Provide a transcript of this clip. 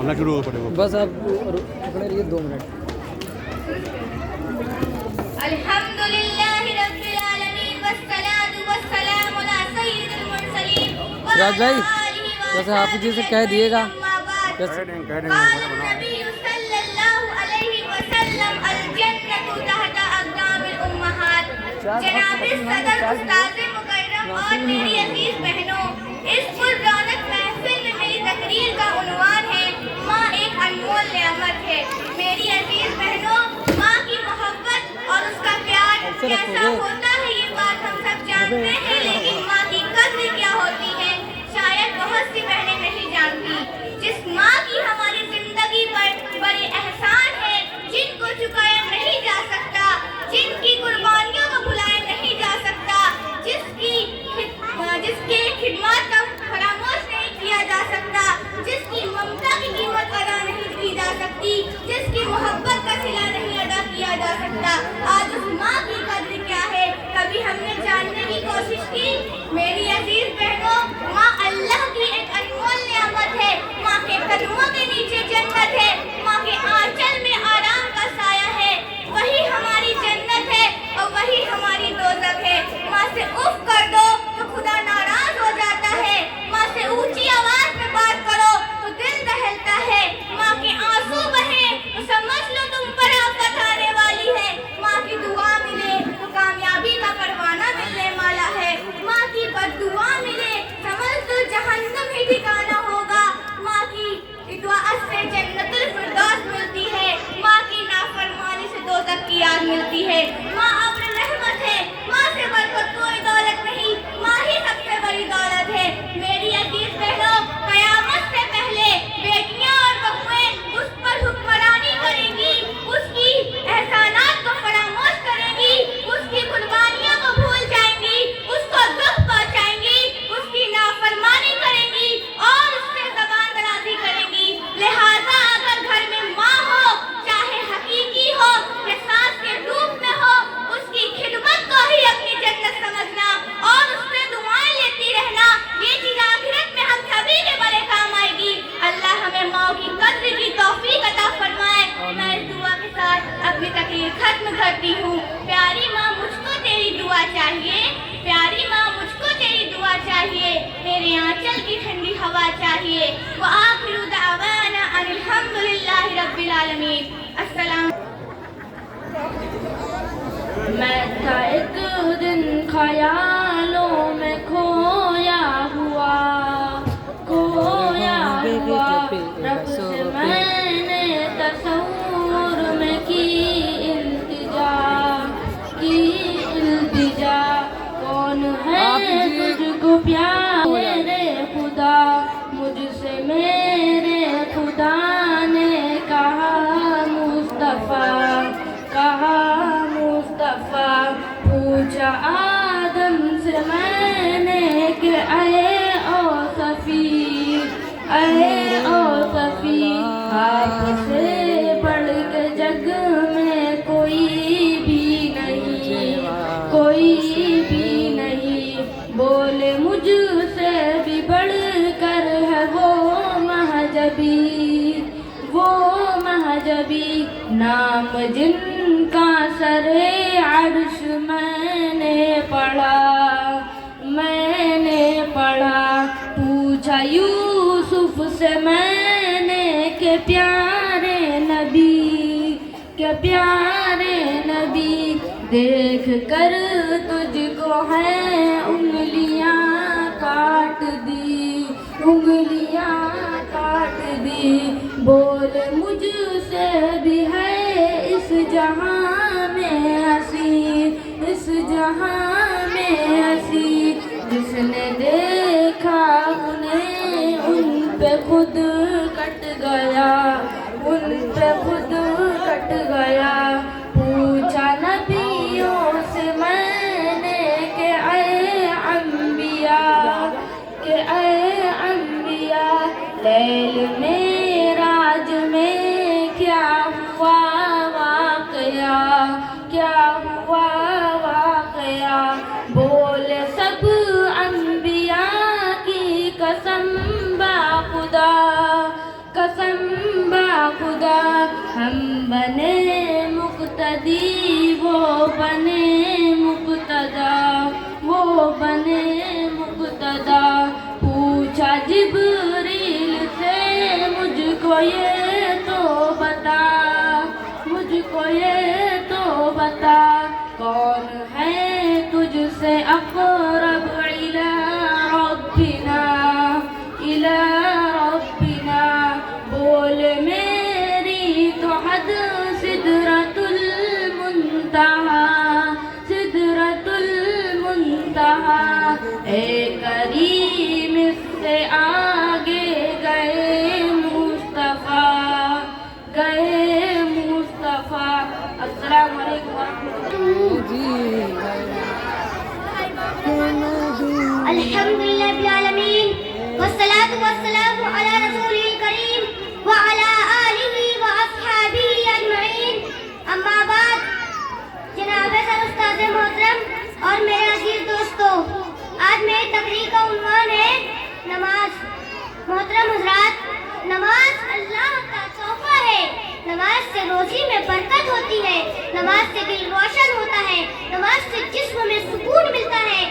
बोलना शुरू हो पड़े वो। बस आप पकड़े रहिए 2 मिनट। अल्हम्दुलिल्लाहि रब्बिल आलमीन वस्सलातु वस्सलामु अला सय्यिदिल मुरसलीन। सिराज भाई जैसे हाफिज जी से कह दिएगा कह देंगे नबी सल्लल्लाहु अलैहि वसल्लम अल जन्नतु तहता अक़दामिल उम्महात। जनाब सदर उस्ताद मुकर्रम और मेरी अजीज बहनों, इस पुररौनक महफिल में मेरी तकरीर का उन्वान है माँ एक अनमोल नेमत है। मेरी अजीज बहनों, माँ की मोहब्बत और उसका प्यार कैसा होता है ये बात हम सब जानते हैं, लेकिन माँ की कद्र क्या होती है शायद बहुत सी बहनें नहीं जानती। जिस माँ की हमारी जिंदगी पर बड़े एहसान है, जिनको चुकाया नहीं जा सकता, जिनकी कुर्बानियों को भुलाया नहीं जा सकता, जिसके खिदमत का फरामोश नहीं किया जा सकता, जिसकी ममता की कीमत अदा नहीं की जा सकती, जिसकी मोहब्बत का सिला नहीं अदा किया जा सकता। आज उस माँ की कद्र क्या है, कभी हमने जानने की कोशिश की? मेरी अजीज बहनों, माँ अल्लाह की एक अनमोल नेमत है। माँ के कदमों के नीचे जन्नत है, माँ के आंचल में आराम का साया है। वही हमारी जन्नत है और वही हमारी दोज़ख है। माँ से उफ कर दो तो खुदा नाराज हो जाता है, माँ से ऊंची आवाज में बात करो तो दिल दहलता है। माँ के आंसू बहे तो समझ लो तुम पर आफत आने वाली है। माँ की दुआ मिले तो कामयाबी का परवाना मिलने वाला है। माँ की बद्दुआ मिले समझ लो जहन्नम ही ठिकाना होगा। माँ की दुआ से जन्नतुल फिरदौस मिलती है, माँ की नाफरमानी से दोज़ख की आग मिलती है। माँ अब्र रहमत है, माँ से बढ़कर कोई दौलत नहीं, माँ ही सबसे बड़ी दौलत है। मेरी अजीज बहनों, कयामत से पहले बेटियां और बहुएं उस पर हुक्मरानी करेंगी, उसकी एहसानात को फरामोश करेंगी, उसकी कुर्बानियों को भूल जाएंगी, उसको दुख पहुंचाएंगी, उसकी नाफरमानी करेंगी और उससे ज़बान दराज़ी करेंगी। लिहाजा अगर घर में माँ हो, चाहे हकीकी हो या सास के रूप में हो, उसकी खिदमत को ही अपनी जन्नत समझना और उससे दुआएं लेती रहना, ये चीज़ आखिरत में हम सभी के बड़े काम आएगी। अल्लाह हमें माँ की कद्र की तौफीक अता फरमाए। मैं इस दुआ के साथ अपनी तकरीर खत्म करती हूँ। प्यारी माँ मुझको तेरी दुआ चाहिए, प्यारी माँ मुझको तेरी दुआ चाहिए, तेरे आंचल की ठंडी हवा चाहिए। व आखिरु दावाना अनिल हम्दुलिल्लाहि रब्बिल आलमीन। अस्सलाम। मैं था एक दिन ख़यालों में खोया हुआ, रब से मैंने तसव्वुर में की इल्तिजा, कौन है तुझको प्यारे खुदा, मुझसे मेरे खुदा ने कहा मुस्तफ़ा, पूछा आदम से मैंने कि ऐ ओ सफ़ी, आपसे बढ़ के जग में कोई भी नहीं, बोले मुझसे भी बढ़ कर है वो महजबी, नाम जिनका सरे अर्श मैंने पढ़ा, पूछा यूसुफ से मैंने के प्यारे नबी, देख कर तुझको है उंगलियां काट दी, बोल मुझसे भी है इस जहां में हंसी, जिसने देखा उन्हें उन पे खुद कट गया, पूछा नबियों से मैंने कि ऐ अंबिया, लैल मेराज में क्या हुआ वाक़या, बोले सब अंबिया की कसम बा खुदा, گا ہم بنے مقتدی وہ بنے مقتدا وہ بنے مقتدا پوچھا جبریل سے مجھ کو یہ تو بتا مجھ کو یہ تو بتا کون ہے تجھ سے اقرب الی ربنا الی ربنا بول میری تو حد سدرۃ المنتہا سدرۃ المنتہا اے کریم اس سے آگے گئے مصطفیٰ گئے مصطفیٰ. السلام علیکم ورحمۃ اللہ. الحمدللہ رب العالمین والصلاة والسلام علی رسول الکریم وعلی آلہ واصحابہ اجمعین. اما بعد، جناب سر استاد محترم اور میرے عزیز دوستو، آج میری تقریر کا عنوان ہے نماز. محترم حضرات، نماز اللہ کا تحفہ ہے. نماز سے روزی میں برکت ہوتی ہے، نماز سے دل روشن ہوتا ہے، نماز سے جسم میں سکون ملتا ہے،